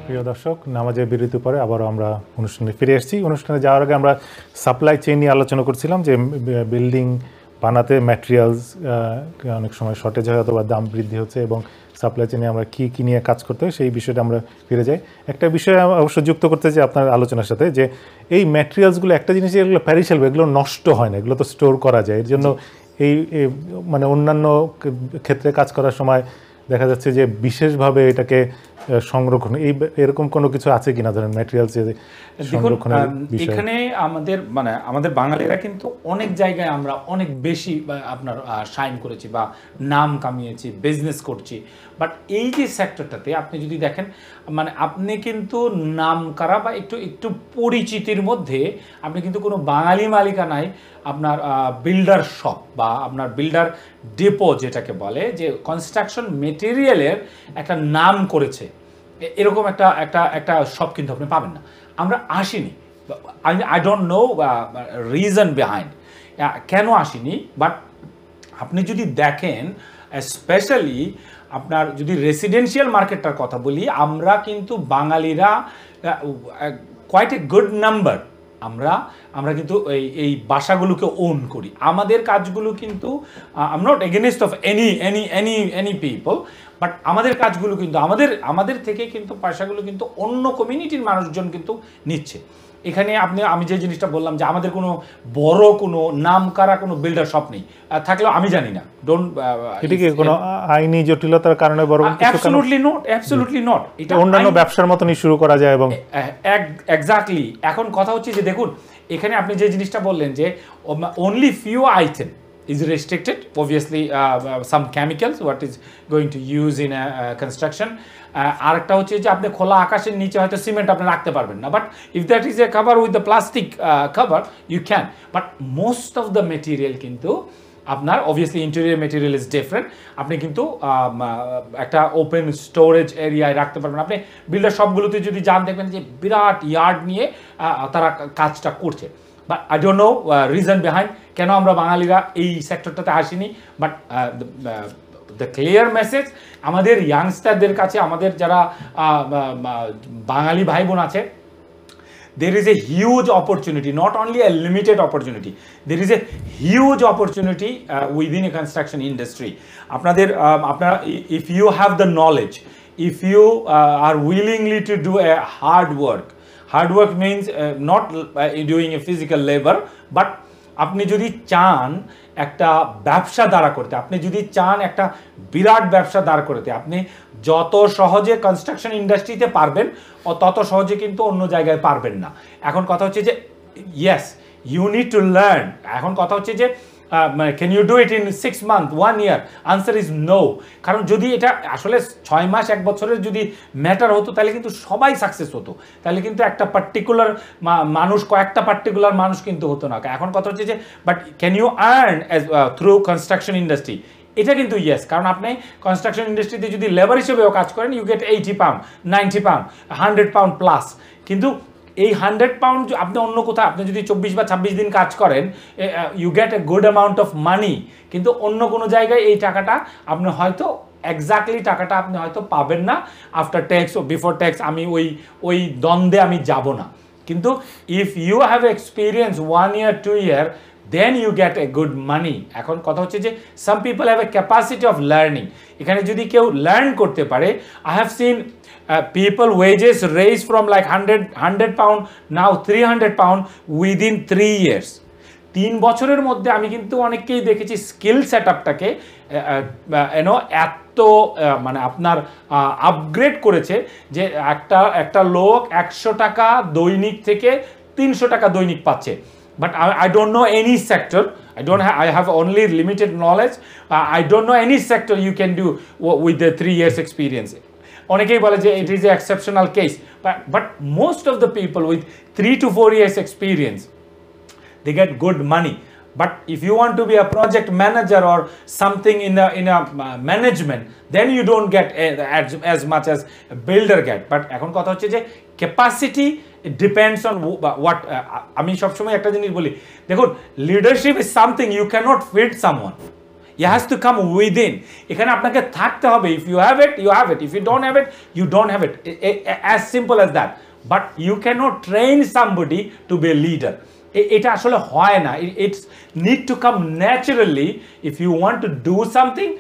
প্রিয় দর্শক, নামাজের বিরতির পরে আবারও আমরা অনুষ্ঠানে ফিরে এসেছি। অনুষ্ঠানে যাওয়ার আগে আমরা সাপ্লাই চেইন নিয়ে আলোচনা করছিলাম যে বিল্ডিং বানাতে ম্যাটেরিয়ালস অনেক সময় শর্টেজ হয় অথবা দাম বৃদ্ধি হচ্ছে, এবং সাপ্লাই চেইনে আমরা কী কী নিয়ে কাজ করতে হয় সেই বিষয়টা আমরা ফিরে যাই। একটা বিষয় অবশ্য যুক্ত করতে চাই আপনার আলোচনার সাথে, যে এই ম্যাটেরিয়ালসগুলো একটা জিনিস, এগুলো প্যারিশেবল, এগুলো নষ্ট হয় না, এগুলো তো স্টোর করা যায়। এর জন্য এই মানে অন্যান্য ক্ষেত্রে কাজ করার সময় দেখা যাচ্ছে যে বিশেষভাবে এটাকে সংরক্ষণ এরকম কোনো কিছু আছে কিনা, ধরেন ম্যাটেরিয়ালস সংরক্ষণের বিষয়? এখানে আমাদের বাঙালিরা কিন্তু অনেক জায়গায় আমরা অনেক বেশি আপনার শাইন করেছি বা নাম কামিয়েছি, বিজনেস করছি। বাট এই যে সেক্টরটাতে আপনি যদি দেখেন, মানে আপনি কিন্তু নাম করা বা একটু একটু পরিচিতির মধ্যে আপনি কিন্তু কোনো বাঙালি মালিকানায় আপনার বিল্ডার শপ বা আপনার বিল্ডার ডেপো যেটাকে বলে, যে কনস্ট্রাকশন মেটেরিয়ালের একটা নাম করেছে, এরকম একটা একটা একটা শপ কিন্তু আপনি পাবেন না। আমরা আসিনি, I don't know reason behind কেন আসিনি। বাট আপনি যদি দেখেন, স্পেশালি আপনার যদি রেসিডেন্সিয়াল মার্কেটটার কথা বলি, আমরা কিন্তু বাঙালিরা কোয়াইট এ গুড নাম্বার আমরা কিন্তু এই বাসাগুলোকে ওন করি। আমাদের কাজগুলো কিন্তু I am not against of any people, but আমাদের কাজগুলো কিন্তু আমাদের থেকে কিন্তু পয়সাগুলো কিন্তু অন্য কমিউনিটির মানুষজন কিন্তু নিচ্ছে। এখানে আমি যে জিনিসটা বললাম যে আমাদের কোনো বড় কোনো নাম করা কোনো বিল্ডার শপ নেই, থাকলেও আমি জানি না। এটা কি কোনো আইনি জটিলতার কারণে বড়? Absolutely not. এটা অন্যান্য ব্যবসার মতনই শুরু করা যায়। এবং এক্স্যাক্টলি, এখন কথা হচ্ছে যে দেখুন, এখানে আপনি যে জিনিসটা বললেন যে only few item is restricted, obviously some chemicals what is going to use in a construction. আরেকটা হচ্ছে যে আপনি খোলা আকাশের নিচে হয়তো সিমেন্ট আপনি রাখতে পারবেন না, but if that is a cover with the plastic cover you can. But most of the material কিন্তু আপনার obviously interior material is different, আপনি কিন্তু একটা ওপেন স্টোরেজ এরিয়ায় রাখতে পারবেন। আপনি বিল্ডার শপগুলোতে যদি যান, দেখবেন যে বিরাট ইয়ার্ড নিয়ে তারা কাজটা করছে। But I don't know reason behind কেন আমরা বাঙালিরা এই সেক্টরটাতে আসিনি। বাট দ্য ক্লিয়ার মেসেজ আমাদের ইয়াংস্টারদের কাছে, আমাদের যারা বাঙালি ভাই বোন আছে, there is a huge opportunity, not only a limited opportunity, there is a huge opportunity within a construction industry. আপনারা if you have the knowledge, if you are willingly to do a hard work means not doing a physical labor, but আপনি যদি চান একটা ব্যবসা দাঁড়া করতে, আপনি যদি চান একটা বিরাট ব্যবসা দাঁড় করতে, আপনি যত সহজে কনস্ট্রাকশন ইন্ডাস্ট্রিতে পারবেন তত সহজে কিন্তু অন্য জায়গায় পারবেন না। এখন কথা হচ্ছে যে yes you need to learn. এখন কথা হচ্ছে যে can you do it in 6 months, 1 year? Answer is no. কারণ যদি এটা আসলে 6 মাস 1 বছরের যদি ম্যাটার হতো, তাহলে কিন্তু সবাই সাকসেস হতো, তাহলে কিন্তু একটা পার্টিকুলার মানুষ, কয়েকটা পার্টিকুলার মানুষ কিন্তু হতো না। এখন কথা হচ্ছে যে but can you earn through construction industry? এটা কিন্তু ইয়েস, কারণ আপনি কনস্ট্রাকশন ইন্ডাস্ট্রিতে যদি লেবার হিসেবেও কাজ করেন, you get 80 pound, 90 pound, 100 pound plus. কিন্তু এই 100 pound আপনি অন্য কোথাও, আপনি যদি 24 বা 26 দিন কাজ করেন, you get a good amount of money. কিন্তু অন্য কোনো জায়গায় এই টাকাটা আপনি হয়তো এক্স্যাক্টলি টাকাটা আপনি হয়তো পাবেন না। আফটার ট্যাক্স ও বিফোর ট্যাক্স আমি ওই দ্বন্দ্বে আমি যাব না। কিন্তু if you have experience 1 year 2 year, then you get a good money. এখন কথা হচ্ছে যে some people have a capacity of learning. এখানে যদি কেউ লার্ন করতে পারে, I have seen people wages raise from like 100 pound now 300 pound within 3 years. 3 বছরের মধ্যে আমি কিন্তু অনেককেই দেখেছি স্কিল সেটআপটাকে এত মানে আপনার আপগ্রেড করেছে যে একটা লোক 100 টাকা দৈনিক থেকে 300 টাকা দৈনিক পাচ্ছে। But I don't know any sector. I have only limited knowledge. I don't know any sector you can do with the 3 years experience. অনেকেই বলে যে it is an exceptional case. But most of the people with 3 to 4 years experience, they get good money. But if you want to be a project manager or something in a management, then you don't get as much as a builder get. But এখন কথা হচ্ছে যে capacity depends on what আমি সবসময় একটা জিনিস বলি, দেখুন leadership is something you can't feed someone, It has to come within. এখানে আপনাকে থাকতে হবে. If you have it, you have it. If you don't have it, you don't have it. As simple as that. But you cannot train somebody to be a leader. এটা আসলে হয় না. It's need to come naturally. If you want to do something,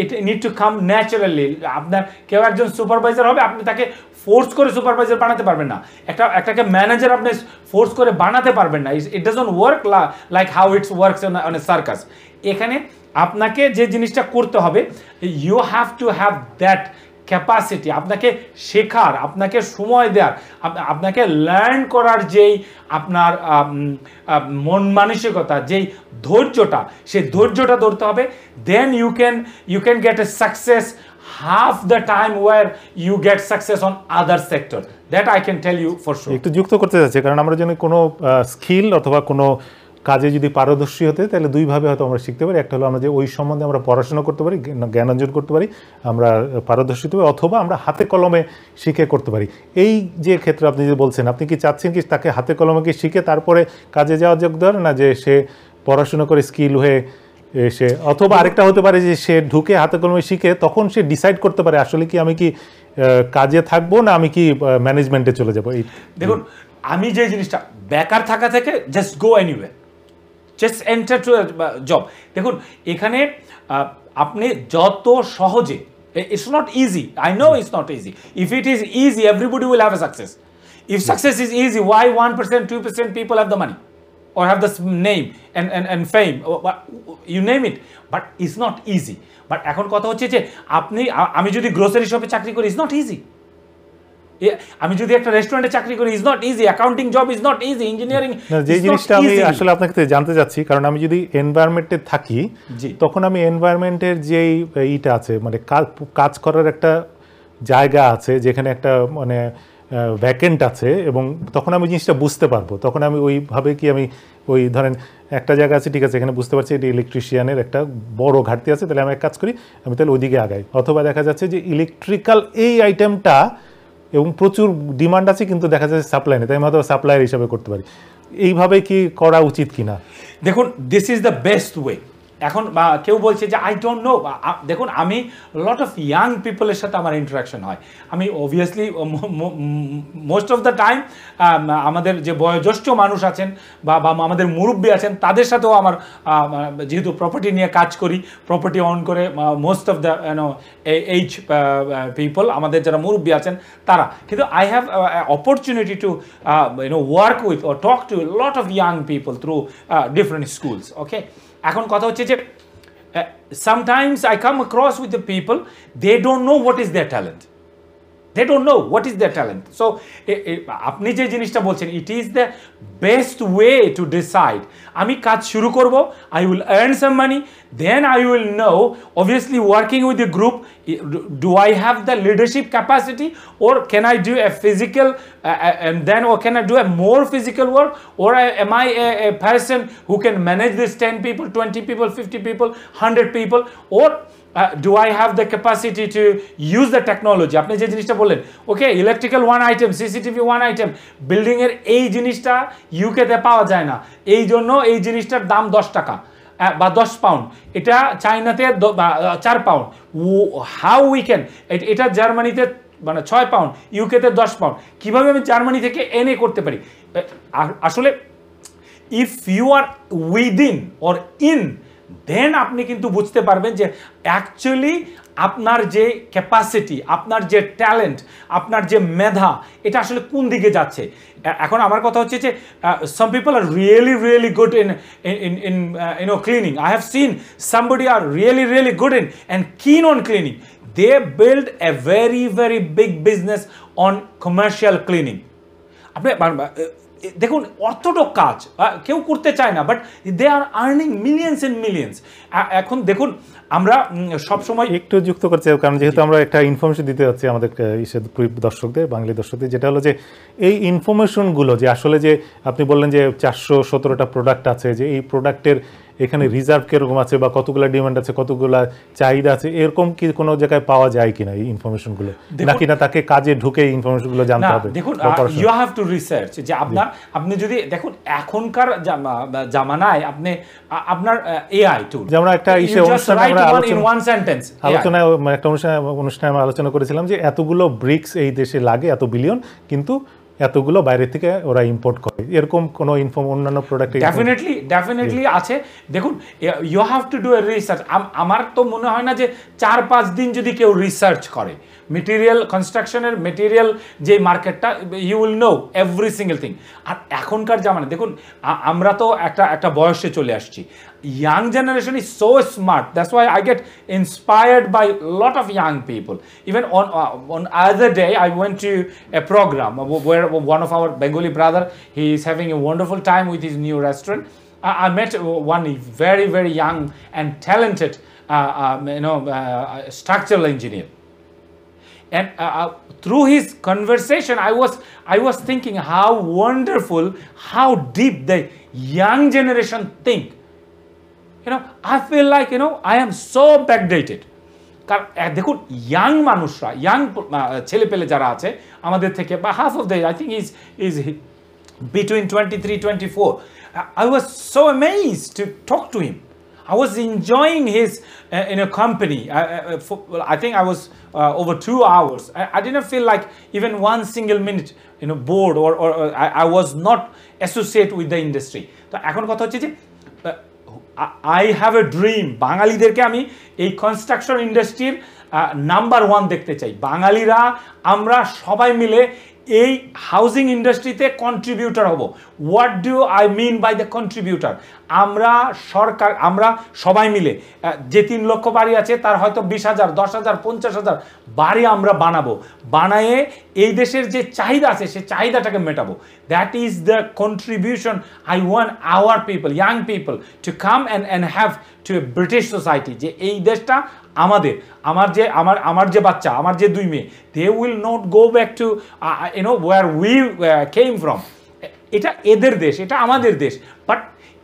it need to come naturally. আপনার কেউ একজন supervisor হবে, আপনি তাকে ফোর্স করে সুপারভাইজার বানাতে পারবেন না. একটাকে ম্যানেজার আপনি ফোর্স করে বানাতে পারবেন না. It doesn't work like how it's works on a circus. এখানে আপনাকে যে জিনিসটা করতে হবে, you have to have that capacity, আপনাকে শেখার, আপনাকে সময় দেওয়ার, আপনাকে লার্ন করার যেই আপনার মন মানসিকতা, যেই ধৈর্যটা, সেই ধৈর্যটা ধরতে হবে. Then you can get a success half the time where you get success on other sector. That I can tell you for sure. একটু যুক্ত করতে যাচ্ছে, কারণ আমরা যদি কোনো স্কিল অথবা কোনো কাজে যদি পারদর্শী হতে, তাহলে দুইভাবে হয়তো আমরা শিখতে পারি. একটা হলো আমরা যে ওই সম্বন্ধে আমরা পড়াশোনা করতে পারি, জ্ঞান অর্জন করতে পারি, আমরা পারদর্শী হতে পারি, অথবা আমরা হাতে কলমে শিখে করতে পারি. এই যে ক্ষেত্রে আপনি যে বলছেন, আপনি কি চাচ্ছেন কি তাকে হাতে কলমে কি শিখে তারপরে কাজে যাওয়া যোগ দেওয়ার, না যে সে পড়াশোনা করে স্কিল হয়ে সে, অথবা আরেকটা হতে পারে যে সে ঢুকে হাতে কলমে শিখে তখন সে ডিসাইড করতে পারে আসলে কি আমি কি কাজে থাকবো না আমি কি ম্যানেজমেন্টে চলে যাবো. দেখুন, আমি যে জিনিসটা বেকার থাকা থেকে just go anywhere, just enter to job. দেখুন, এখানে আপনি যত সহজে, it's not easy, I know it's not easy. If it is easy, everybody will have a success. If success is easy, why 1%, 2% people have the money or have the name and fame, you name it, but it's not easy. But এখন কথা হচ্ছে যে আমি যদি grocery শপে চাকরি করি, it's not easy. আমি যদি একটা রেস্টুরেন্টে চাকরি করি, is not easy. Accounting job is not easy. Engineering, যে জিনিসটা আমি আসলে আপনাকে জানতে চাচ্ছি, কারণ আমি যদি এনভায়রনমেন্টে থাকি, তখন আমি এনভায়রনমেন্টের যেই ইটা আছে, মানে কাজ করার একটা জায়গা আছে যেখানে একটা মানে ভ্যাকেন্ট আছে, এবং তখন আমি জিনিসটা বুঝতে পারবো. তখন আমি ওইভাবে কি আমি ওই ধরেন একটা জায়গা আছে, ঠিক আছে, এখানে বুঝতে পারছি এটি ইলেকট্রিশিয়ানের একটা বড় ঘাটতি আছে, তাহলে আমি এক কাজ করি, আমি তাহলে ওইদিকে আগাই. অথবা দেখা যাচ্ছে যে ইলেকট্রিক্যাল এই আইটেমটা এবং প্রচুর ডিমান্ড আছে, কিন্তু দেখা যাচ্ছে সাপ্লাই নেই, তাই আমি হয়তো সাপ্লায়ার হিসাবে করতে পারি. এইভাবে কি করা উচিত কিনা? দেখুন, this is the best way. এখন কেউ বলছে যে আই ডোন্ট নো. দেখুন, আমি লট অফ ইয়াং পিপলের সাথে আমার ইন্টারাকশন হয়. আমি obviously most of the time আমাদের যে বয়োজ্যেষ্ঠ মানুষ আছেন বা আমাদের মুরব্বী আছেন, তাদের সাথেও আমার, যেহেতু প্রপার্টি নিয়ে কাজ করি, প্রপার্টি অন করে most of the age people, আমাদের যারা মুরব্বী আছেন তারা. কিন্তু I have opportunity to work with or talk to a lot of young people through different schools. Okay, এখন কথা হচ্ছে যে sometimes I come across with the people, they don't know what is their talent. They don't know what is their talent. So আপনি যে জিনিসটা বলছেন, it is the best way to decide. আমি কাজ শুরু করব, I will earn some money, then I will know, obviously working with the group, do I have the leadership capacity, or can I do a physical and then, or can I do a more physical work, or am I a person who can manage this 10 people, 20 people, 50 people, 100 people, or do I have the capacity to use the technology? আপনি যে জিনিসটা বললেন, okay, electrical one item, CCTV one item, বিল্ডিংয়ের এই জিনিসটা ইউকেতে পাওয়া যায় না, এই জন্য এই জিনিসটার দাম 10 টাকা বা 10 পাউন্ড, এটা চায়নাতে 4 পাউন্ড. হাউ উই ক্যান, এটা জার্মানিতে মানে 6 পাউন্ড, ইউকেতে 10 পাউন্ড, কীভাবে আমি জার্মানি থেকে এনে করতে পারি? আসলে if you are within or in, then আপনি কিন্তু বুঝতে পারবেন যে অ্যাকচুয়ালি আপনার যে ক্যাপাসিটি, আপনার যে ট্যালেন্ট, আপনার যে মেধা, এটা আসলে কোন দিকে যাচ্ছে. এখন আমার কথা হচ্ছে যে some people are really good in cleaning. I have seen somebody are really good in and kin on cleaning. They build a very big business on commercial cleaning. আপনি দেখুন, অর্থোডক্স কাজ কেউ করতে চায় না, but they are earning millions and millions. এখন দেখুন, আমরা সবসময় একটু যুক্ত করছি, কারণ যেহেতু আমরা একটা ইনফরমেশন দিতে যাচ্ছি আমাদের দর্শকদের, বাঙালি দর্শকদের, যেটা হলো যে এই ইনফরমেশনগুলো যে আসলে যে আপনি বললেন যে 417টা প্রোডাক্ট আছে, যে এই প্রোডাক্টের এখানে রিজার্ভ কিরকম আছে বা কতগুলো ডিমান্ড আছে, কতগুলো চাহিদা আছে, এরকম কি কোনো জায়গায় পাওয়া যায় কিনা এই ইনফরমেশনগুলো, নাকি না তাকে কাজে ঢুকে ইনফরমেশনগুলো জানতে না হবে? দেখুন, ইউ হ্যাভ টু রিসার্চ যে আপনি যদি দেখুন এখনকার জামানায় আপনি আপনার এআই টুল, যেমন একটা আলোচনায় একটা অনুষ্ঠানে আমরা আলোচনা করেছিলাম যে এতগুলো ব্রিক্স এই দেশে লাগে, এত বিলিয়ন, কিন্তু এতগুলো বাইরে থেকে ওরা ইম্পোর্ট করে, এরকম কোনো অন্যান্য প্রোডাক্ট ডেফিনেটলি আছে। দেখুন, you have to do a research. আমার তো মনে হয় না যে 4-5 দিন যদি কেউ রিসার্চ করে মেটেরিয়াল কনস্ট্রাকশনের মেটেরিয়াল যে মার্কেটটা, you will know every single thing. আর এখনকার জামানা দেখুন, আমরা তো একটা বয়সে চলে আসছি। Young generation is so smart. That's why I get inspired by a lot of young people. Even on other day, I went to a program where one of our Bengali brother, he is having a wonderful time with his new restaurant. I met one very, very young and talented, structural engineer. And through his conversation, I was thinking how wonderful, how deep the young generation think. I feel like, I am so backdated. কারণ দেখুন, young মানুষরা, young ছেলে পেলে যারা আছে আমাদের থেকে, বা half of the, I think is between 23-24. I was so amazed to talk to him. I was enjoying his company. I think I was over 2 hours. I didn't feel like even one single minute bored, or I was not associated with the industry. তো এখন কথা হচ্ছে যে I have a dream. বাঙালিদেরকে আমি এই construction ইন্ডাস্ট্রির number 1 দেখতে চাই। বাঙালিরা আমরা সবাই মিলে এই হাউজিং ইন্ডাস্ট্রিতে কন্ট্রিবিউটর হব। What do I mean by the contributor? আমরা সবাই মিলে যে 3 লক্ষ বাড়ি আছে তার হয়তো 20,000, 10,000, 50,000 বাড়ি আমরা বানায়ে এই দেশের যে চাহিদা আছে সেই চাহিদাটাকে মেটাবো। That is the contribution I want our people, young people to come and have to a British society, যে এই দেশটা আমাদের, আমার যে বাচ্চা, আমার যে 2 মেয়ে, they will not go back to where we came from. এটা এদের দেশ, এটা আমাদের দেশ। বাট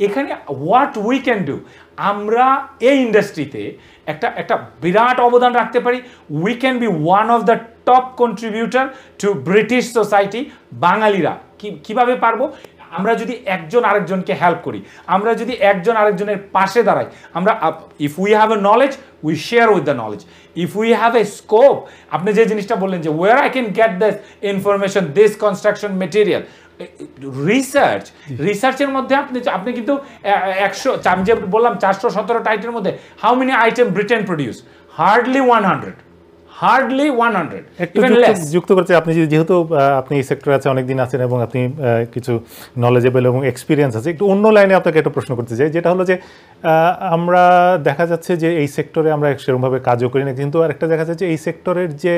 এখানে হোয়াট উই ক্যান ডু, আমরা এই ইন্ডাস্ট্রিতে একটা বিরাট অবদান রাখতে পারি। We can be one of the top contributor two British society. বাঙালিরা কিভাবে পারবো? আমরা যদি একজন আরেকজনকে হেল্প করি, আমরা যদি একজন আরেকজনের পাশে দাঁড়াই, আমরা if we have a knowledge, we share with the knowledge. If we have a scope, আপনি যে জিনিসটা বললেন যে where I can get this information, this construction material, রিসার্চের মধ্যে আপনি কিন্তু 100, আমি যে বললাম 417 টাইটের মধ্যে how many item Britain produce? Hardly 100, একটু যুক্ত করতে, আপনি যেহেতু আপনি এই সেক্টরে আছে অনেকদিন আছেন এবং আপনি কিছু নলেজেবল এবং এক্সপিরিয়েন্স আছে, একটু অন্য লাইনে আপনাকে একটা প্রশ্ন করতে চাই, যেটা হলো যে আমরা দেখা যাচ্ছে যে এই সেক্টরে আমরা সেরকমভাবে কাজও করি না, কিন্তু আরেকটা দেখা যাচ্ছে এই সেক্টরের যে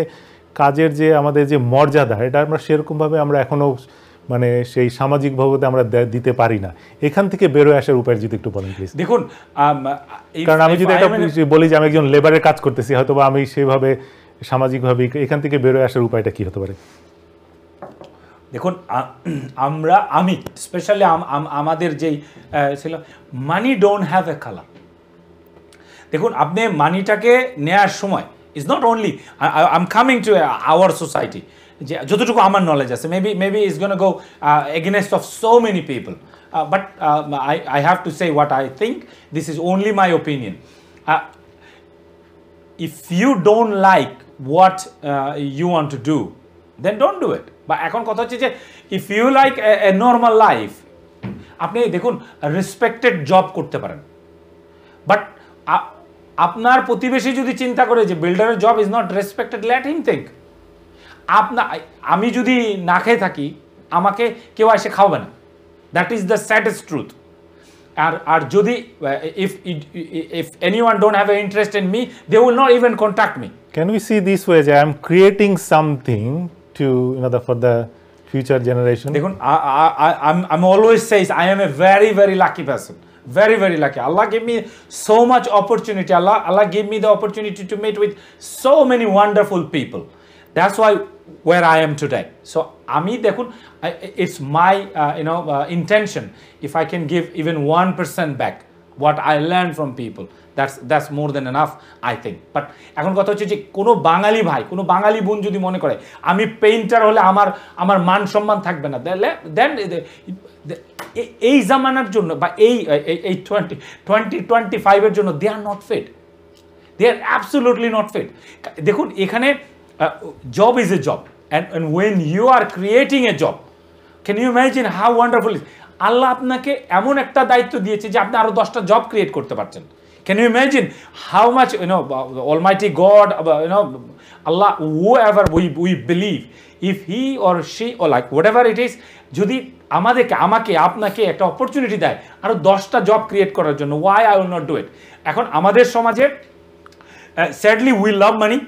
কাজের যে আমাদের যে মর্যাদা, এটা আমরা সেরকমভাবে আমরা এখনও মানে সেই সামাজিকভাবে আমরা দিতে পারি না। এখান থেকে বেরোয় আসার উপায় যদি একটু বলেন প্লিজ। দেখুন, কারণ আমি যদি এটা বলি যে আমি একজন লেবারের কাজ করতেছি, হয়তো বা আমি সেভাবে সামাজিকভাবে এখান থেকে বেরোয় আসার উপায়টা কি হতে পারে? দেখুন, আমি স্পেশালি আমাদের যেই ছিল, মানি ডোন্ট হ্যাভ এ কালার। দেখুন, আপনি মানিটাকে নেওয়ার সময় is not only, I am coming to our society, যে যতটুকু আমার নলেজ আছে, maybe is gonna go against of so many people, but I have to say what I think, this is only my opinion. If you don't like what you want to do, then don't do it. বা এখন কথা হচ্ছে যে if you like a normal life, আপনি দেখুন respected job করতে পারেন, but আপনার প্রতিবেশী যদি চিন্তা করে যে বিল্ডারের job is not respected, let him think. আমি যদি না খেয়ে থাকি, আমাকে কেউ এসে খাওয়াবে না, that is the saddest truth. আর যদি if anyone don't have an interest in me, they will not even contact me. Can we see this way, I am creating something to for the future generation? দেখুন, I'm always says I am a very, very lucky person, very, very lucky. Allah gave me so much opportunity. Allah gave me the opportunity to meet with so many wonderful people. That's why where I am today. So আমি দেখুন, it's my intention, if I can give even 1% back what I learned from people, that's more than enough, I think. But এখন কথা হচ্ছে যে কোনো বাঙালি ভাই, কোনো বাঙালি বোন যদি মনে করে আমি পেইন্টার হলে আমার মান সম্মান থাকবে না, দেন এই জামানার জন্য বা এই 2025 জন্য they are not fit. They are absolutely not fit. দেখুন এখানে job is a job, and when you are creating a job, can you imagine how wonderful it is? আল্লাহ আপনাকে এমন একটা দায়িত্ব দিয়েছে যে আপনি আরো 10টা জব ক্রিয়েট করতে পারছেন। Can you imagine how much, Almighty God, Allah, whoever we believe, if he or she or like whatever it is, যদি আমাকে আপনাকে একটা অপরচুনিটি দেয় আরো 10টা জব ক্রিয়েট করার জন্য, why I will not do it? এখন আমাদের সমাজে sadly we love money,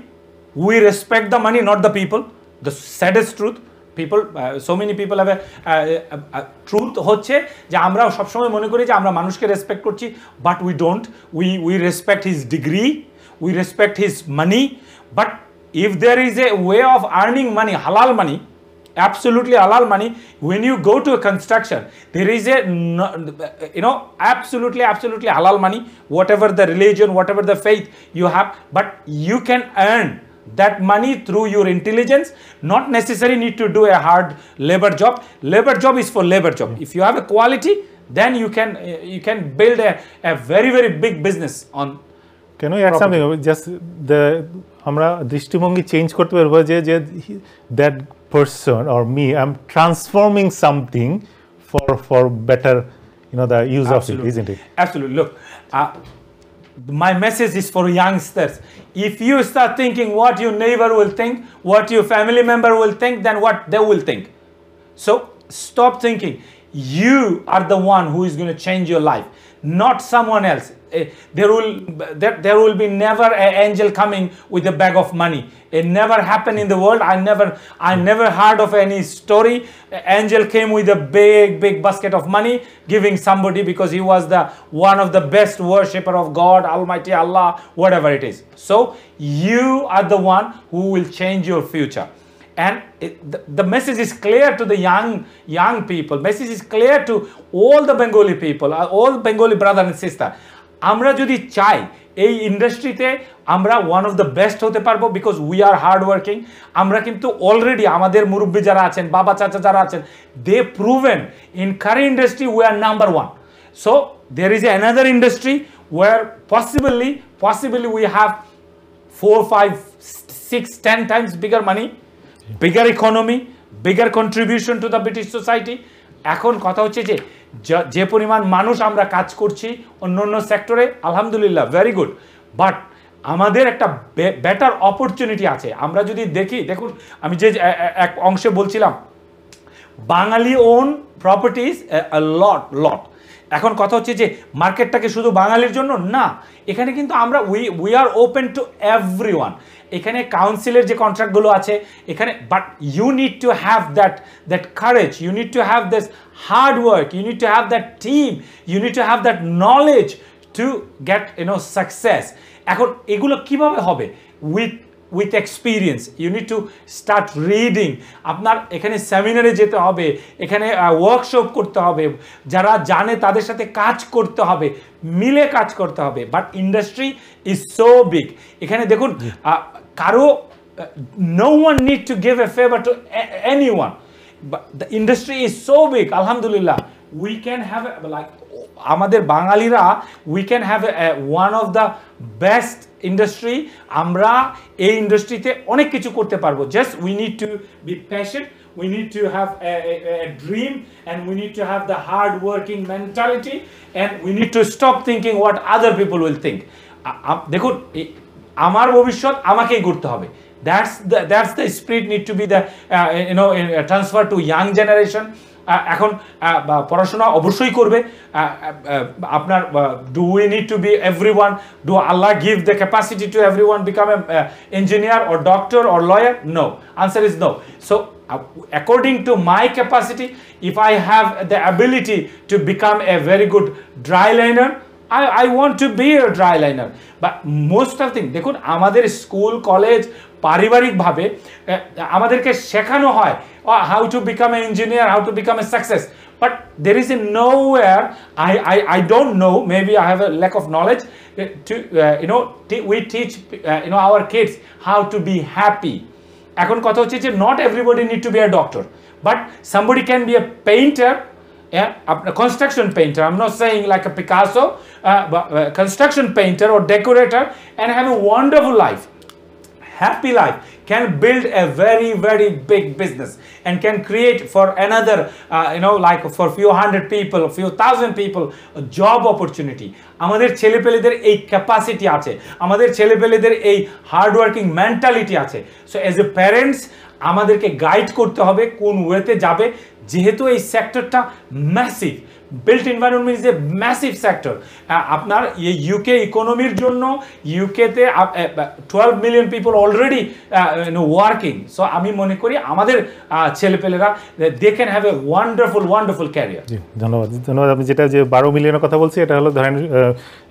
we respect the money, not the people. The saddest truth, people, so many people have a truth হচ্ছে যে আমরা সবসময় মনে করি যে আমরা মানুষকে রেসপেক্ট করছি, but we don't. We respect his degree, we respect his money, but if there is a way of earning money, halal money, absolutely halal money, when you go to a construction, there is a absolutely halal money, whatever the religion, whatever the faith you have, but you can earn that money through your intelligence, not necessarily need to do a hard labor job. Labor job is for labor job. If you have a quality, then you can build a very big business on. Can I add something? Just আমরা দৃষ্টিভঙ্গি change করতে পারবো যে that person or me, I'm transforming something for better, the use of it, isn't it? Absolutely. Look, my message is for youngsters. If you start thinking what your neighbor will think, what your family member will think, then what they will think. So stop thinking. You are the one who is going to change your life, not someone else. There will be never an angel coming with a bag of money. It never happened in the world. I never heard of any story. Angel came with a big basket of money, giving somebody because he was one of the best worshipper of God, Almighty Allah, whatever it is. So you are the one who will change your future. And the message is clear to the young people. Message is clear to all the Bengali people, all Bengali brother and sister. আমরা যদি চাই এই ইন্ডাস্ট্রিতে আমরা one of the best হতে পারবো, because we are hard working. আমরা কিন্তু অলরেডি আমাদের মুরব্বী যারা আছেন, বাবা চাচা যারা আছেন, they proven in current industry we are number one. So there is another industry where possibly we have 4, 5, 6, 10 times bigger money, bigger economy, bigger contribution to the British society. এখন কথা হচ্ছে যে পরিমাণ মানুষ আমরা কাজ করছি অন্য সেক্টরে, আলহামদুলিল্লাহ, ভেরি গুড, বাট আমাদের একটা বেটার অপরচুনিটি আছে। আমরা যদি দেখুন আমি যে এক অংশে বলছিলাম বাঙালি ওন প্রপার্টিজ লট। এখন কথা হচ্ছে যে মার্কেটটাকে শুধু বাঙালির জন্য না, এখানে কিন্তু আমরা we are open to everyone. এখানে কাউন্সিলের যে কন্ট্রাক্টগুলো আছে এখানে, but you need to have that courage, you need to have this hard work, you need to have that team, you need to have that knowledge to get success. এখন এগুলো কিভাবে হবে? With experience. You need to start reading. আপনার এখানে সেমিনারে যেতে হবে, এখানে ওয়ার্কশপ করতে হবে, যারা জানে তাদের সাথে কাজ করতে হবে, মিলে কাজ করতে হবে। But industry is so big. এখানে দেখুন কারো no one need to give a favour to anyone. The industry is so big, আলহামদুলিল্লাহ। উই ক্যান হ্যাভ লাইক আমাদের বাঙালিরা we can have one of the best industry. আমরা এই ইন্ডাস্ট্রিতে অনেক কিছু করতে পারবো। Just we need to be passionate, we need to have a dream, and we need to have the hard working mentality, and we need to stop thinking what other people will think. দেখুন আমার ভবিষ্যৎ আমাকেই গড়তে হবে। That's the spirit need to be the transfer to young generation. এখন পড়াশোনা অবশ্যই করবে আপনার। Do we need to be everyone? Do আল্লাহ give the capacity to everyone become a engineer or doctor or lawyer? No. Answer is no. So according to my capacity, if I have the ability to become a very good dry liner, I want to be a dry liner. But most of things দেখুন আমাদের school college পারিবারিকভাবে আমাদেরকে শেখানো হয় how to become an engineer, how to become a success, but there is nowhere, I don't know, maybe I have a lack of knowledge, we teach our kids how to be happy. এখন কথা হচ্ছে যে not everybody need to be a doctor, but somebody can be a painter, a construction painter. I'm not saying like a Picasso, but construction painter or decorator, and have a wonderful life, happy life, can build a very, very big business and can create for another, like for few hundred people, few thousand people, a job opportunity. আমাদের ছেলেপেলেদের এই capacity আছে, আমাদের ছেলেপেলেদের এই hard working mentality আছে। So as a parents আমাদেরকে guide করতে হবে কোন ওয়েতে যাবে, যেহেতু এই সেক্টরটা massive. built environment is a massive sector. আপনার ইউকে ইকোনমির জন্য ইউকেতে 12 million people already working. So আমি মনে করি আমাদের ছেলেপেলেরা they can have a wonderful career. জি, ধন্যবাদ। আমি যেটা যে 12 মিলিয়নের কথা বলছি, এটা হলো ধরেন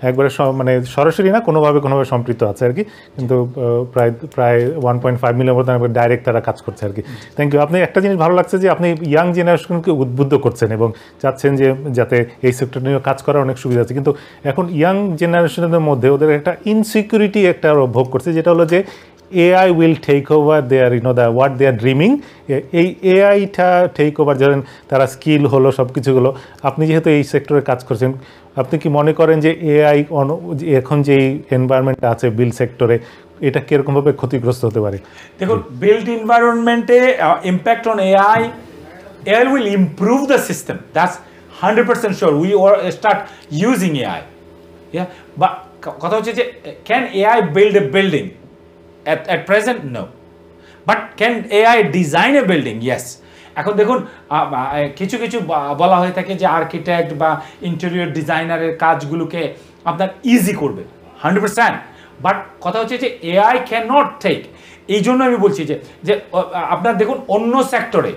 একবারে মানে সরাসরি না, কোনোভাবে সম্পৃক্ত আছে আর কি, কিন্তু প্রায় 1.5 মিলিয়ন মতো ডাইরেক্ট তারা কাজ করছে আর কি। Thank you. আপনি একটা জিনিস ভালো লাগছে যে আপনি ইয়াং জেনারেশনকে উদ্বুদ্ধ করছেন এবং চাচ্ছেন যে যাতে এই সেক্টর নিয়ে কাজ করার অনেক সুবিধা আছে। কিন্তু এখন ইয়াং জেনারেশনের মধ্যে ওদের একটা ইনসিকিউরিটি একটা ভোগ করছে, যেটা হলো যে AI will take over their what they are dreaming. এই এআইটা টেক ওভার, ধরেন তারা স্কিল হলো সব কিছু হলো। আপনি যেহেতু এই সেক্টরে কাজ করছেন, আপনি কি মনে করেন যে এআই এখন যে এনভায়রনমেন্ট আছে বিল্ড সেক্টরে, এটা কিরকমভাবে ক্ষতিগ্রস্ত হতে পারে? দেখুন, বিল্ড এনভায়রনমেন্টে impact on AI will improve the system. That's 100% sure. We start using AI. Yeah, but কথা হচ্ছে যে can AI build a building? At present, no. But can AI design a building? Yes. এখন দেখুন, কিছু বলা হয়ে থাকে যে আর্কিটেক্ট বা ইন্টেরিয়র ডিজাইনারের কাজগুলোকে আপনার ইজি করবে 100%, বাট কথা হচ্ছে যে AI cannot take। এই জন্য আমি বলছি যে আপনার দেখুন অন্য সেক্টরে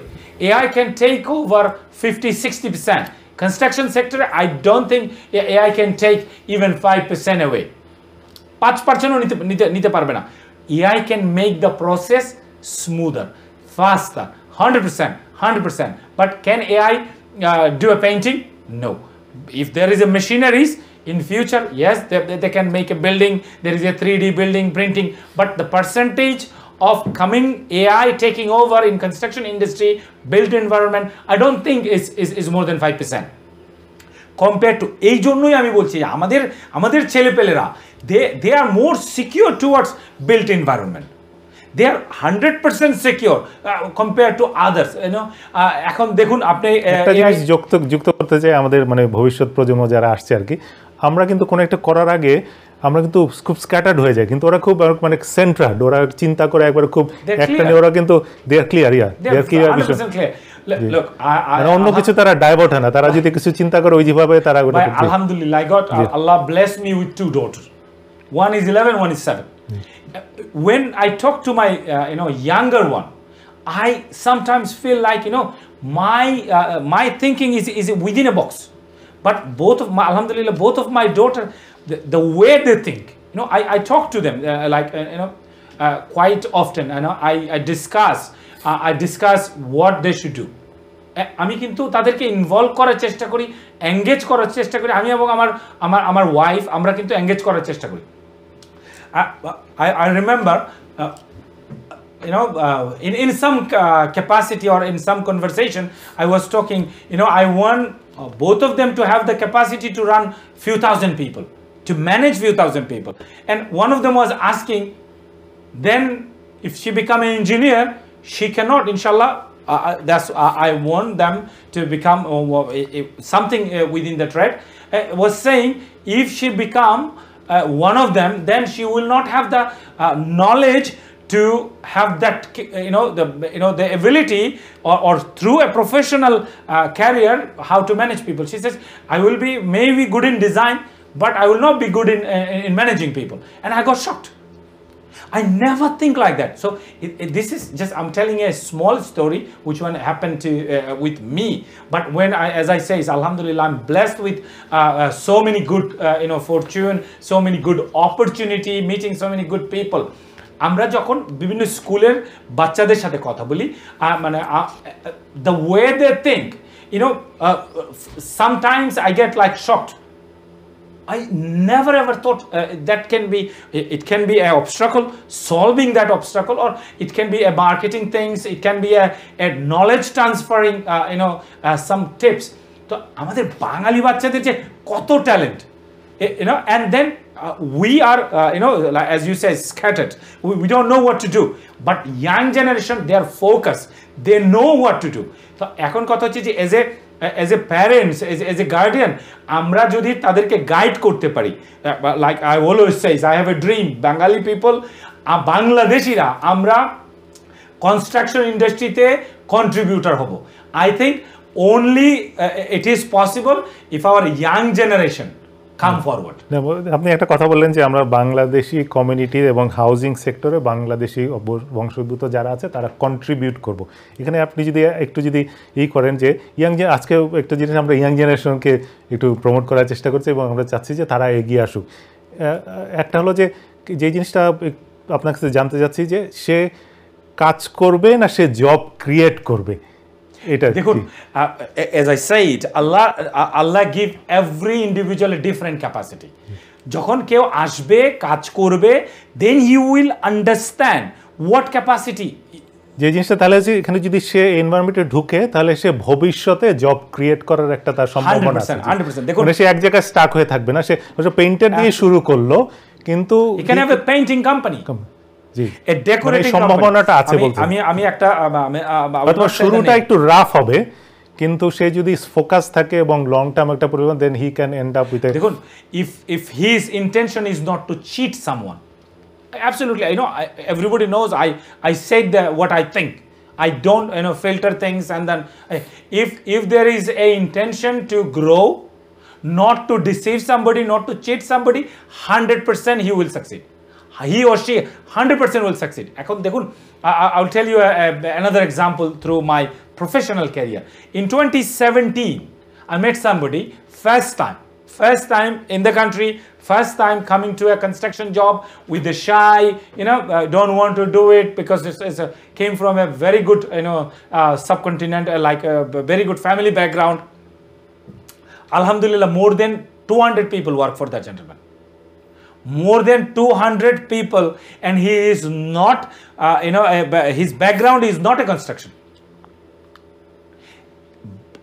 AI can take over 50-60%. Construction sector, I don't think AI can take even 5% away. 5%ও নিতে পারবে না। AI can make the process smoother, faster, 100%. But can AI do a painting? No. If there is a machineries in future, yes, they can make a building. There is a 3D building printing, but the percentage of coming AI taking over in construction industry, built environment, I don't think is more than 5%. Compared to এই জন্যই আমি বলছি আমাদের ছেলেপেলেরা they are more secure towards built environment. They are 100% secure compared to others. এখন দেখুন আপনি একটা জিনিস যুক্ত করতে চাই, আমাদের মানে ভবিষ্যৎ প্রজন্ম যারা আসছে আর কি, আমরা কিন্তু কোনো একটা করার আগে আমরা কিন্তু খুব স্ক্যাটার্ড হয়ে যায়, কিন্তু ওরা খুব মানে সেন্ট্রার্ড, ওরা চিন্তা করে একবার খুব একটা নিয়ে ওরা কিন্তু দে আর ক্লিয়ার, দে আর ক্লিয়ার বিষয়। Look, অন্য কিছু তারা ডাইভার্ট হয় না, তারা যদি কিছু চিন্তা করে ওই যেভাবে তারা আলহামদুলিল্লাহ, Allah blessed me with 2 daughters. One is 11, one is 7. When I talk to my younger one, I sometimes feel like my thinking is within a box. But alhamdulillah, both of my daughter, the way they think, I talk to them quite often. I discuss what they should do. আমি কিন্তু তাদেরকে involve করার চেষ্টা করি, engage করার চেষ্টা করি। আমি এবং আমার ওয়াইফ, আমরা কিন্তু এঙ্গেজ করার চেষ্টা করি। I remember in some capacity or in some conversation I was talking, I want both of them to have the capacity to run few thousand people, to manage few thousand people. And one of them was asking, then if she become an engineer, she cannot, inshallah. I want them to become something within the trade. Was saying if she become one of them, then she will not have the knowledge to have that the ability or through a professional career how to manage people. She says, I will be maybe good in design, but I will not be good in managing people. And I got shocked. I never think like that. So this is just, I'm telling you a small story which one happened to with me. But when as I say, alhamdulillah, I'm blessed with so many good fortune, so many good opportunity, meeting so many good people. আমরা যখন বিভিন্ন স্কুলের বাচ্চাদের সাথে কথা বলি, মানে the way they think, you know, sometimes I get like shocked. I never ever thought that can be, it can be an obstacle, solving that obstacle, or it can be a marketing things, it can be a knowledge transferring, some tips. তো আমাদের বাঙালি বাচ্চাদের যে কত talent, you know, and then we are, as you say, scattered. We don't know what to do. But young generation, they are focused. They know what to do. তো এখন কথা হচ্ছে যে as a parents, as a guardian, আমরা যদি তাদেরকে guide করতে পারি, like I always say, I have a dream. Bengali people, বাংলাদেশিরা আমরা কনস্ট্রাকশন ইন্ডাস্ট্রিতে কন্ট্রিবিউটর হব। I think only it is possible if our young generation come forward. আপনি একটা কথা বললেন যে আমরা বাংলাদেশি কমিউনিটি এবং হাউজিং সেক্টরে বাংলাদেশি বংশোদ্ভূত যারা আছে তারা কন্ট্রিবিউট করব। এখানে আপনি যদি একটু করেন যে আজকে একটা জিনিস আমরা ইয়াং জেনারেশনকে একটু প্রমোট করার চেষ্টা করছি এবং আমরা চাচ্ছি যে তারা এগিয়ে আসুক। একটা হলো যে জিনিসটা আপনার কাছে জানতে চাচ্ছি যে সে কাজ করবে না সে জব ক্রিয়েট করবে। দেখুন, as I said, Allah give every individual a different capacity. যখন কেউ আসবে কাজ করবে, then he will understand what capacity. যে জিনিসটা তাহলে এখানে যদি সে এনভায়রনমেন্টে ঢুকে তাহলে সে ভবিষ্যতে জব ক্রিয়েট করার একটা তার সম্ভাবনা আছে। 100%। দেখুন, সে এক জায়গায় স্টাক হয়ে থাকবে না, সে পেইন্টার দিয়ে শুরু করলো কিন্তু you can have a painting company. G, a decorating সম্ভাবনাটা আছে বলতে। আমি একটা শুরুটা একটু রাফ হবে কিন্তু সে যদি ফোকাস থাকে এবং লং টার্ম একটা পরিবর্তন, then he can end up with. দেখুন, if his intention is not to cheat someone, absolutely, everybody knows I said what I think. I don't filter things, and then if there is a intention to grow, not to deceive somebody, not to cheat somebody, 100% he will succeed. He or she 100% will succeed. এখন দেখুন, I'll tell you another example through my professional career. In 2017, I met somebody first time in the country, first time coming to a construction job with the shy, don't want to do it because came from a very good, subcontinent, like a very good family background. Alhamdulillah, more than 200 people work for that gentleman. More than 200 people, and he is not, his background is not a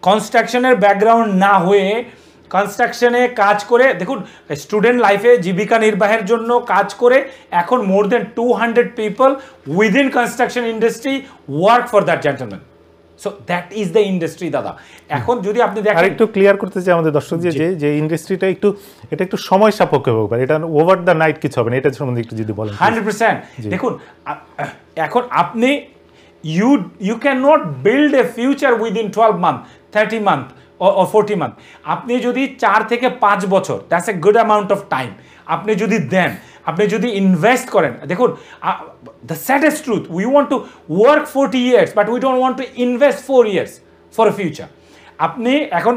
constructionের background না হয়ে কনস্ট্রাকশনে কাজ করে, দেখুন, student লাইফে জীবিকা নির্বাহের জন্য কাজ করে এখন মোর দেন 200 people within construction industry work for that gentleman. So that is the industry দাদা। এখন যদি আপনি দেখেন, একটু ক্লিয়ার করতে চাই আমাদের দর্শক যে ইন্ডাস্ট্রিটা একটু সময় সাপেক্ষ হবে, এটা ওভার দ্য নাইট কিছু হবে না, এটা সম্বন্ধে একটু যদি বলেন। 100%। দেখুন, এখন আপনি you cannot build a future within 12 months, 30 months or 40 months. আপনি যদি 4 থেকে 5 বছর, that's a good amount of time, আপনি যদি দেন, আপনি যদি ইনভেস্ট করেন। দেখুন, the saddest truth, we want to work 40 years but we don't want to invest 4 years for a future. আপনি এখন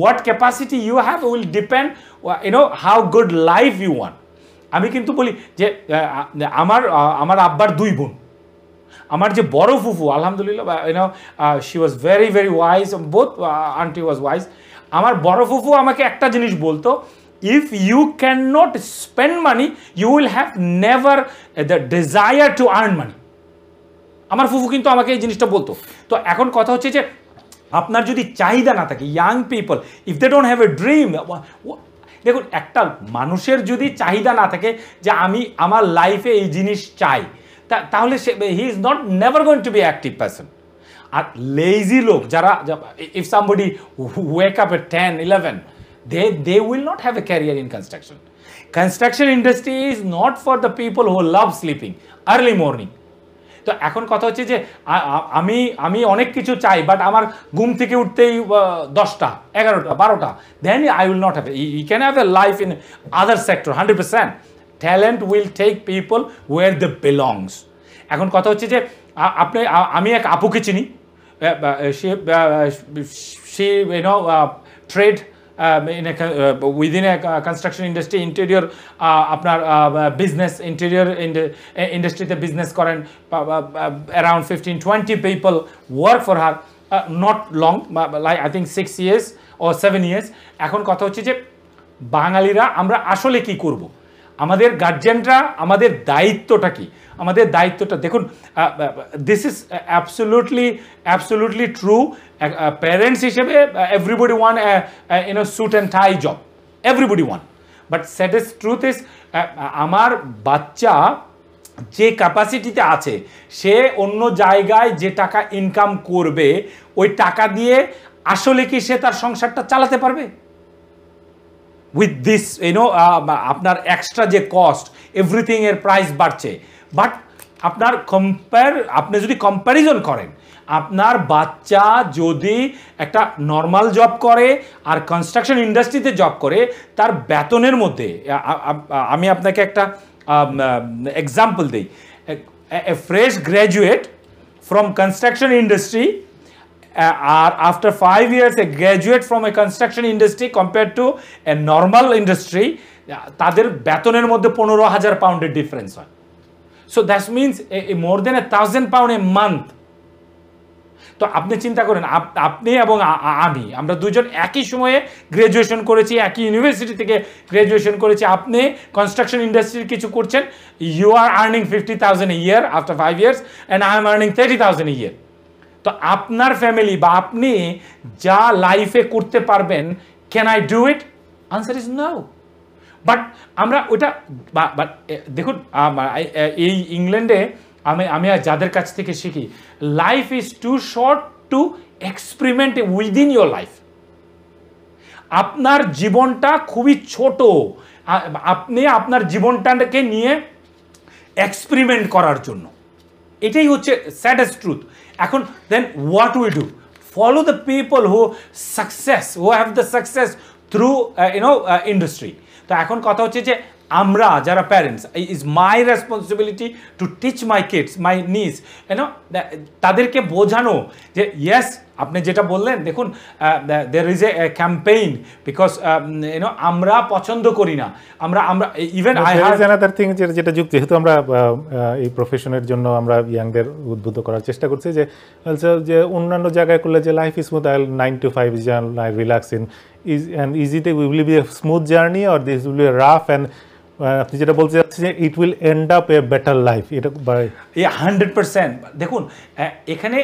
what capacity you have will depend, how good life you want. আমি কিন্তু বলি যে আমার আব্বার 2 বোন, আমার যে বড় ফুফু, আলহামদুলিল্লাহ, she was very very wise, both auntie was wise. আমার বড় ফুফু আমাকে একটা জিনিস বলতো, if you cannot spend money you will have never the desire to earn money. আমার ফুফু কিন্তু আমাকে এই জিনিসটা বলতো। তো এখন কথা হচ্ছে যে আপনার যদি চাহিদা না থাকে, young people if they don't have a dream, দেখুন, একটা মানুষের যদি চাহিদা না থাকে যে আমি আমার লাইফে এই জিনিস চাই, তাহলে he is not never going to be active person. আর লেজি লোক যারা, if somebody wake up at 10, 11, they will not have a career in construction. Construction industry is not for the people who love sleeping early morning. তো এখন কথা হচ্ছে যে আমি অনেক কিছু চাই, বাট আমার ঘুম থেকে উঠতেই 10টা, 11টা, 12টা, then I will not have you can have a life in other sector 100%. Talent will take people where they belongs. এখন কথা হচ্ছে যে আমি এক আপুকে চিনি, she trade within a construction industry, interior আপনার business, interior industry তে business করেন, around 15-20 people work for her. Not long, like I think 6 years or 7 years। এখন কথা হচ্ছে যে বাঙালিরা আমরা আসলে কি করব, আমাদের গার্জিয়ানরা আমাদের দায়িত্বটা কি, আমাদের দায়িত্বটা দেখুন, this is absolutely true. Parents হিসেবে everybody one suit and tie job, everybody one, but saddest truth is আমার বাচ্চা যে ক্যাপাসিটিতে আছে সে অন্য জায়গায় যে টাকা ইনকাম করবে ওই টাকা দিয়ে আসলে কি সে তার সংসারটা চালাতে পারবে? উইথ দিস আপনার এক্সট্রা যে কস্ট, এভরিথিং এর প্রাইস বাড়ছে, বাট আপনার আপনি যদি কম্প্যারিজন করেন, আপনার বাচ্চা যদি একটা নর্মাল জব করে আর কনস্ট্রাকশন ইন্ডাস্ট্রিতে জব করে, তার বেতনের মধ্যে আমি আপনাকে একটা এক্সাম্পল দিই। A fresh graduate from construction industry আর after 5 years a graduate from a construction industry compare to a normal industry, তাদের বেতনের মধ্যে 15,000 পাউন্ডের ডিফারেন্স হয়। So that means more than 1,000 pound a month. তো আপনি চিন্তা করেন, আপনি এবং আমরা দুজন একই সময়ে গ্র্যাজুয়েশন করেছি, একই ইউনিভার্সিটি থেকে গ্র্যাজুয়েশন করেছি। আপনি কনস্ট্রাকশন ইন্ডাস্ট্রির কিছু করছেন, you are earning 50,000 a year after 5 years and I am earning 30,000 a year। তো আপনার ফ্যামিলি বা আপনি যা লাইফে করতে পারবেন, can I do it? Answer is no. But আমরা ওটা দেখুন, এই ইংল্যান্ডে আমি যাদের কাছ থেকে শিখি, life is too short to experiment within your life. আপনার জীবনটা খুবই ছোট, আপনি আপনার জীবনটাকে নিয়ে এক্সপেরিমেন্ট করার জন্য, এটাই হচ্ছে স্যাডেস্ট ট্রুথ। এখন then what we do? Follow the people who have the success through industry. তো এখন কথা হচ্ছে যে আমরা যারা parents, is my responsibility to teach my kids, my niece, তাদেরকে বোঝানো যে ইয়েস, আপনি যেটা বললেন, দেখুন there is a campaign because আমরা পছন্দ করি না, আমরা even I have another thing যেটা যুক্ত, যেহেতু আমরা এই প্রফেশনের জন্য আমরা ইয়াংদের উদ্বুদ্ধ করার চেষ্টা করছি যে অন্যান্য জায়গায় করলে যে life is smooth, 9 to 5 I relax in ইজিতে will be a smooth journey or this will be rough, and আপনি যেটা বলতে চাচ্ছেন যে it will end up a better life, এটা 100%। দেখুন এখানে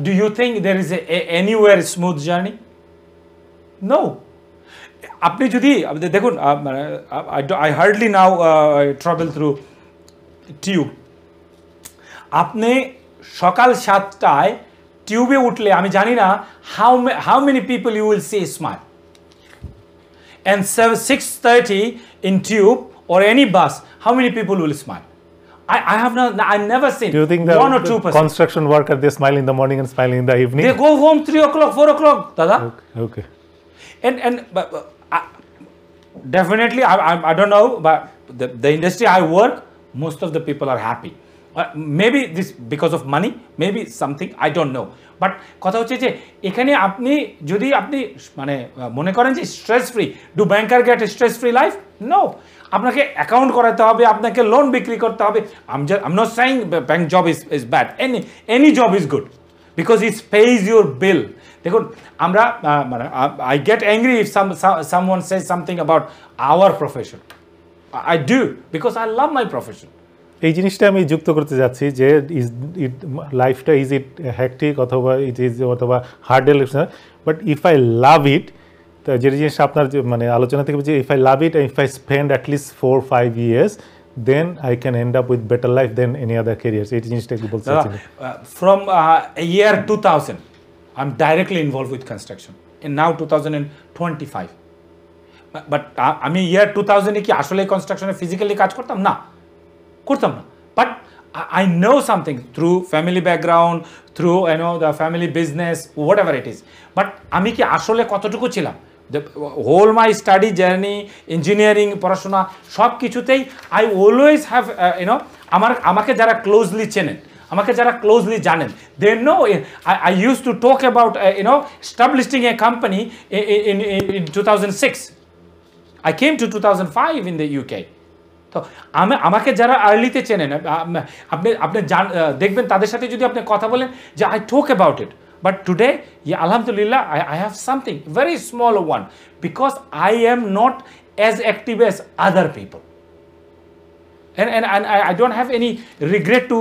do you think there is anywhere smooth journey? No. আপনি যদি দেখুন, I hardly now travel through tube. আপনি সকাল 7টায় টিউবে উঠলে আমি জানি না how many people you will see smile, and 6:30 in tube or any bus, how many people will smile? I've never seen. Do you think 1 or 2%. construction worker, they smile in the morning and smile in the evening? They go home 3 o'clock, 4 o'clock, Dada. Okay. And definitely, I don't know, but the industry I work, most of the people are happy. Maybe this because of money, maybe something, I don't know. But কথা হচ্ছে যে এখানে আপনি যদি মানে মনে করেন যে stress free, do banker get stress free life? No. আপনাকে অ্যাকাউন্ট করাতে হবে, আপনাকে লোন বিক্রি করতে হবে। I am not saying bank job is bad, any job is good because it pays your bill. দেখুন আমরা মানে I get angry if someone says something about our profession. I do because I love my profession. এই জিনিসটা আমি যুক্ত করতে যাচ্ছি যে লাইফটা ইজ ইট হ্যাকটিক অথবা ইট ইজ অথবা হার্ডেল, বাট ইফ আই লাভ ইট, যে জিনিসটা আপনার মানে আলোচনা থেকে যে if I love it, if I spend at least 4-5 years, then I can end up with better life than any other careers. এই জিনিসটা কি বলতে চাচ্ছেন? From year 2000 I'm directly involved with construction, and now 2025, but আমি year 2000 এ কি আসলে কনস্ট্রাকশনে physically কাজ করতাম না, but I know something through family background, through the family business, whatever it is. But আমি কি আসলে কতটুকু ছিলাম? The whole my study journey, engineering, পড়াশোনা সব কিছুতেই I always have আমাকে যারা ক্লোজলি চেনেন, আমাকে যারা ক্লোজলি জানেন, they know I used to talk about establishing a company in 2006. I came to 2005 in the UK. তো আমাকে যারা আর্লিতে চেনেন, আপনি দেখবেন তাদের সাথে যদি আপনি কথা বলেন যে I talk about it, But today, yeah, alhamdulillah, I have something, very small one, because I am not as active as other people. And I don't have any regret to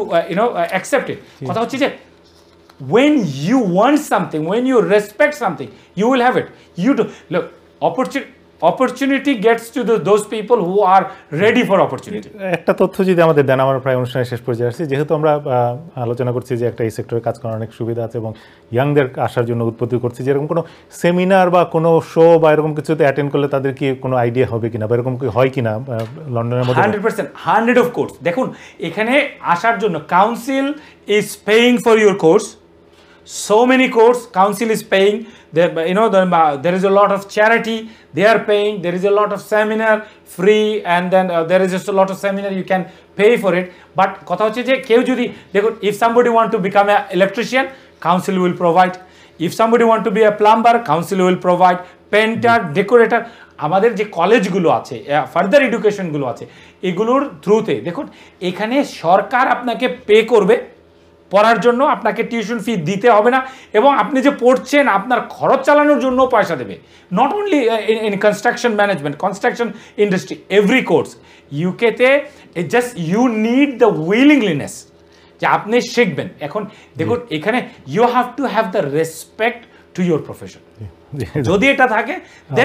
accept it. কথা হচ্ছে যে when you want something, when you respect something, you will have it. You do look, opportunity gets to those people who are ready for opportunity. একটা তথ্য যদি আমাদের দেন, আমরা প্রায় অনুষ্ঠানের শেষ পর্যায়ে আসছি, যেহেতু আমরা আলোচনা করছি যে একটা এই সেক্টরে কাজ করার অনেক সুবিধা আছে এবং ইয়াংদের আসার জন্য উৎপত্তি করছি, যেরকম কোনো সেমিনার বা কোনো শো বা এরকম কিছুতে অ্যাটেন্ড করলে তাদের কি কোনো আইডিয়া হবে কিনা বা এরকম কি হয় কিনা লন্ডনের মধ্যে? 100%, 100 of course. দেখুন এখানে আসার জন্য council is paying for your course. So many course council is paying. There is a lot of charity they are paying. There is a lot of seminar free, and then there is just a lot of seminar you can pay for it. But কথা হচ্ছে যে কেউ যদি দেখুন, if somebody want to become an electrician, council will provide. If somebody want to be a plumber, council will provide. Painter, decorator, আমাদের যে কলেজগুলো আছে, ফার্দার এডুকেশনগুলো আছে, এগুলোর থ্রুতে দেখুন এখানে সরকার আপনাকে পে করবে পড়ার জন্য, আপনাকে টিউশন ফি দিতে হবে না, এবং আপনি যে পড়ছেন আপনার খরচ চালানোর জন্য পয়সা দেবে। Not only in construction management, construction industry, every course ইউকেতে just you need the willingness যে আপনি শিখবেন। এখন দেখুন এখানে you have to have the respect to your profession. যদি এটা থাকে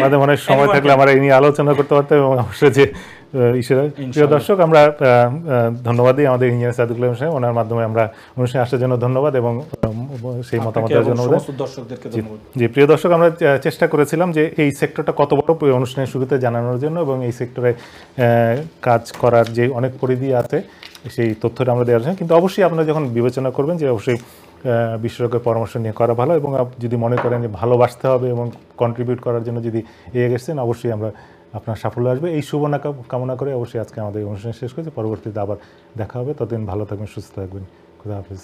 আমাদের মনে সময় থাকলে আমরা এই নিয়ে আলোচনা করতে পারতাম। এবং অবশ্যই যে প্রিয় দর্শক, আমরা ধন্যবাদ দিই আমাদের ইঞ্জিনিয়ার সাদিকুল আলম সাহেব, ওনার মাধ্যমে আমরা অনুষ্ঠানে আসার জন্য ধন্যবাদ এবং সেই মতামতের জন্য দর্শকদেরকে ধন্যবাদ। জি প্রিয় দর্শক, আমরা চেষ্টা করেছিলাম যে এই সেক্টরটা কত বড় অনুষ্ঠানের শুরুতে জানানোর জন্য, এবং এই সেক্টরে কাজ করার যে অনেক পরিধি আছে সেই তথ্যটা আমরা দেওয়ার জন্য। কিন্তু অবশ্যই আপনারা যখন বিবেচনা করবেন যে অবশ্যই বিশেষজ্ঞের পরামর্শ নিয়ে করা ভালো, এবং যদি মনে করেন যে ভালোবাসতে হবে এবং কন্ট্রিবিউট করার জন্য যদি এগিয়ে গেছেন, অবশ্যই আমরা আপনার সাফল্য আসবে এই শুভ কামনা করে অবশ্যই আজকে আমাদের অনুষ্ঠান শেষ করছি। পরবর্তীতে আবার দেখা হবে, ততদিন ভালো থাকবেন, সুস্থ থাকবেন। খুদা হাফেজ।